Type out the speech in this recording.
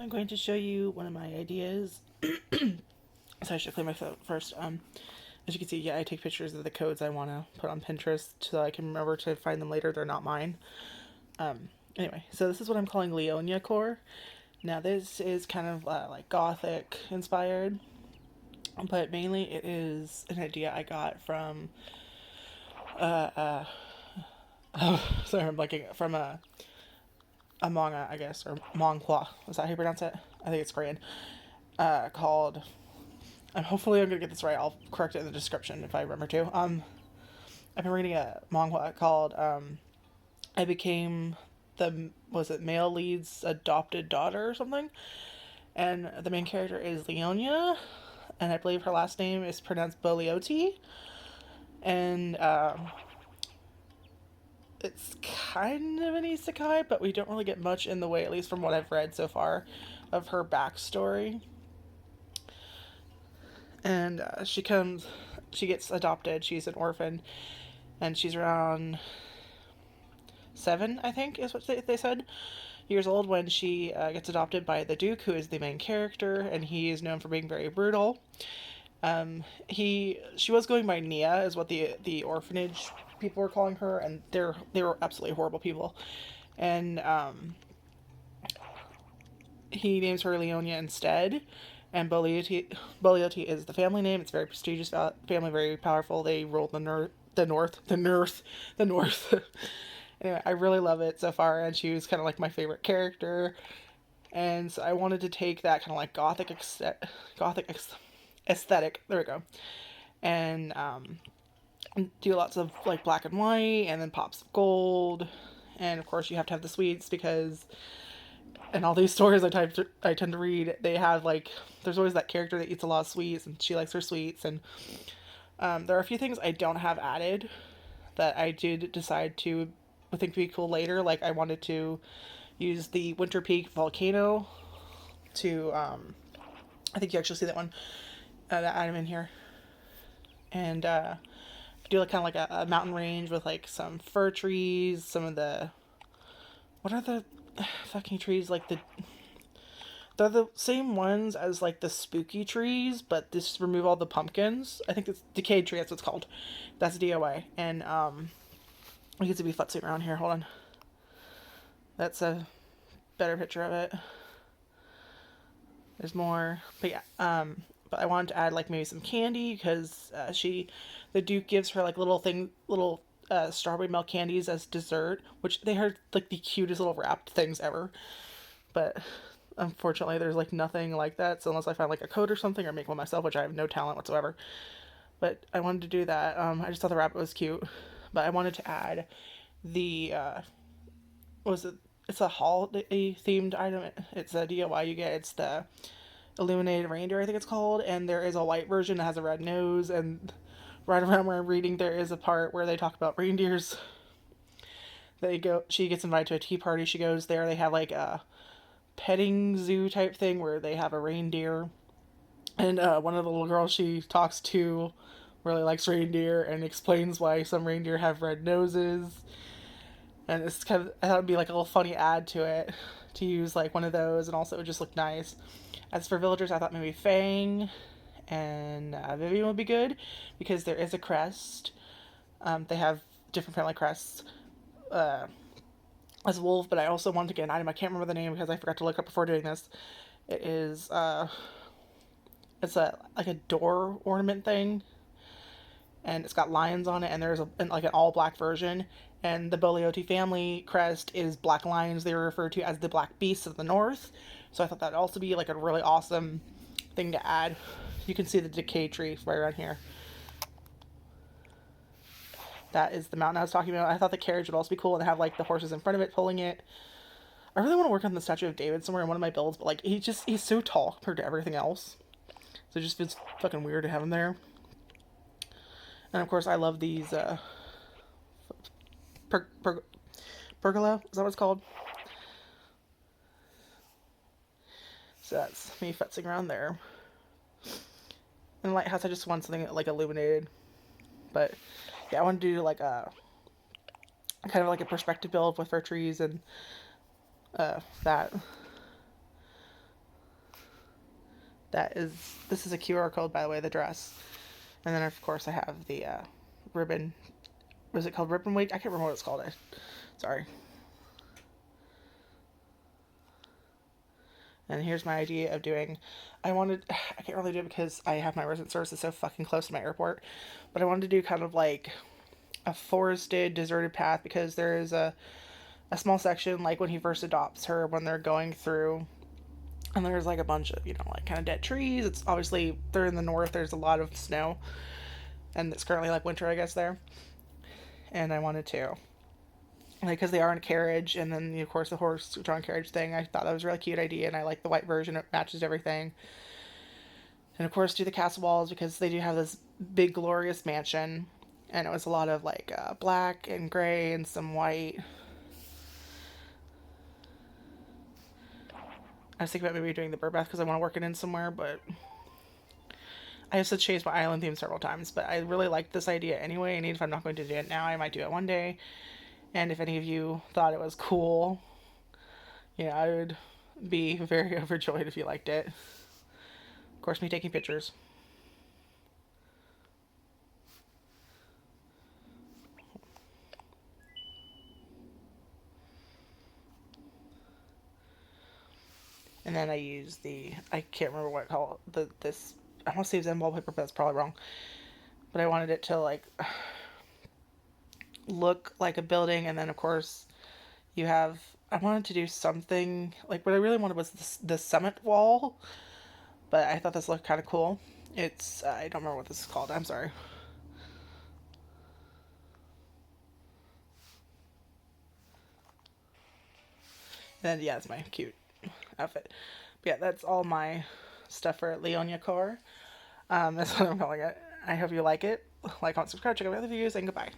I'm going to show you one of my ideas. So I should clear my phone first. As you can see, yeah, I take pictures of the codes I want to put on Pinterest so I can remember to find them later. They're not mine. Anyway, so this is what I'm calling Leonia core. Now this is kind of like gothic inspired, but mainly it is an idea I got from sorry, I'm blanking, from a manga, I guess, or mangwha. Is that how you pronounce it? I think it's Korean. Called. Hopefully I'm gonna get this right. I'll correct it in the description if I remember to. I've been reading a manga called I became the was it male lead's adopted daughter or something, and the main character is Leonia, and I believe her last name is pronounced Bolioti, and it's kind of an isekai, but we don't really get much in the way, at least from what I've read so far, of her backstory. And she gets adopted. She's an orphan, and she's around 7, I think, is what they said, years old when she gets adopted by the Duke, who is the main character, and he is known for being very brutal. She was going by Nia, is what the orphanage people were calling her, and they were absolutely horrible people. And he names her Leonia instead. And Bolioti is the family name. It's a very prestigious family, very powerful. They ruled the North. Anyway, I really love it so far, and she was kind of like my favorite character. And so I wanted to take that kind of like gothic aesthetic. There we go. And do lots of like black and white, and then pops of gold, and of course you have to have the sweets because in all these stories I tend to read, they have like there's always that character that eats a lot of sweets and she likes her sweets, and there are a few things I don't have added that I did decide to I think would be cool later. Like I wanted to use the Winter Peak volcano to I think you actually see that one that item in here, and do like kind of like a mountain range with like some fir trees, some of the what are the fucking trees like they're the same ones as like the spooky trees, but just remove all the pumpkins. I think it's decayed tree. That's what it's called. That's DIY. And we get to be futzing around here. Hold on. That's a better picture of it. There's more, but yeah. But I wanted to add like maybe some candy because the Duke gives her like little strawberry milk candies as dessert, which they are like the cutest little wrapped things ever. But unfortunately, there's like nothing like that. So unless I find like a code or something or make one myself, which I have no talent whatsoever. But I wanted to do that. I just thought the rabbit was cute, but I wanted to add the what was it? It's a holiday themed item. It's a DIY you get. It's the illuminated reindeer, I think it's called, and there is a white version that has a red nose. And right around where I'm reading, there is a part where they talk about reindeers. She gets invited to a tea party. She goes there. They have like a petting zoo type thing where they have a reindeer, and one of the little girls she talks to really likes reindeer and explains why some reindeer have red noses. And it's kind of I thought it'd be like a little funny add to it to use like one of those, and also it would just look nice. As for villagers, I thought maybe Fang and Vivian would be good because there is a crest. They have different family crests as wolf, but I also wanted to get an item. I can't remember the name because I forgot to look up before doing this. It is it's a like a door ornament thing, and it's got lions on it, and there's like an all black version. And the Bolioti family crest is black lions. They were referred to as the Black Beasts of the North. So I thought that'd also be like a really awesome thing to add. You can see the decay tree right around here. That is the mountain I was talking about. I thought the carriage would also be cool and have like the horses in front of it pulling it. I really want to work on the Statue of David somewhere in one of my builds, but like he's so tall compared to everything else. So it just feels fucking weird to have him there. And of course I love these pergola, is that what it's called? So that's me futzing around there. And lighthouse, I just want something like illuminated. But yeah, I want to do like a kind of like a perspective build with fir trees and that. This is a QR code, by the way, the dress. And then, of course, I have the ribbon. Was it called ribbon weight? I can't remember what it's called. Sorry. And here's my idea of doing. I can't really do it because I have my resident services so fucking close to my airport. But I wanted to do kind of like a forested, deserted path because there is a small section, like when he first adopts her, when they're going through. And there's like a bunch of, like kind of dead trees. It's obviously, they're in the north, there's a lot of snow. And it's currently like winter, I guess, there. And I wanted to, like, because they are in a carriage, and then of course the horse-drawn carriage thing. I thought that was a really cute idea, and I like the white version. It matches everything. And of course, do the castle walls because they do have this big, glorious mansion, and it was a lot of like black and gray and some white. I was thinking about maybe doing the bird bath because I want to work it in somewhere, but I have to change my island theme several times. But I really liked this idea anyway, and even if I'm not going to do it now, I might do it one day. And if any of you thought it was cool, I would be very overjoyed if you liked it. Of course, me taking pictures. And then I use I can't remember what I call it, I want to say Zen wallpaper, but that's probably wrong. But I wanted it to like look like a building, and then of course I wanted to do something like what I really wanted was the summit wall, but I thought this looked kind of cool. It's I don't remember what this is called. I'm sorry. And then yeah, it's my cute outfit. But yeah, that's all my stuff for Leonia core. That's what I'm calling it. I hope you like it. Like, comment, subscribe, check out my other videos, and goodbye.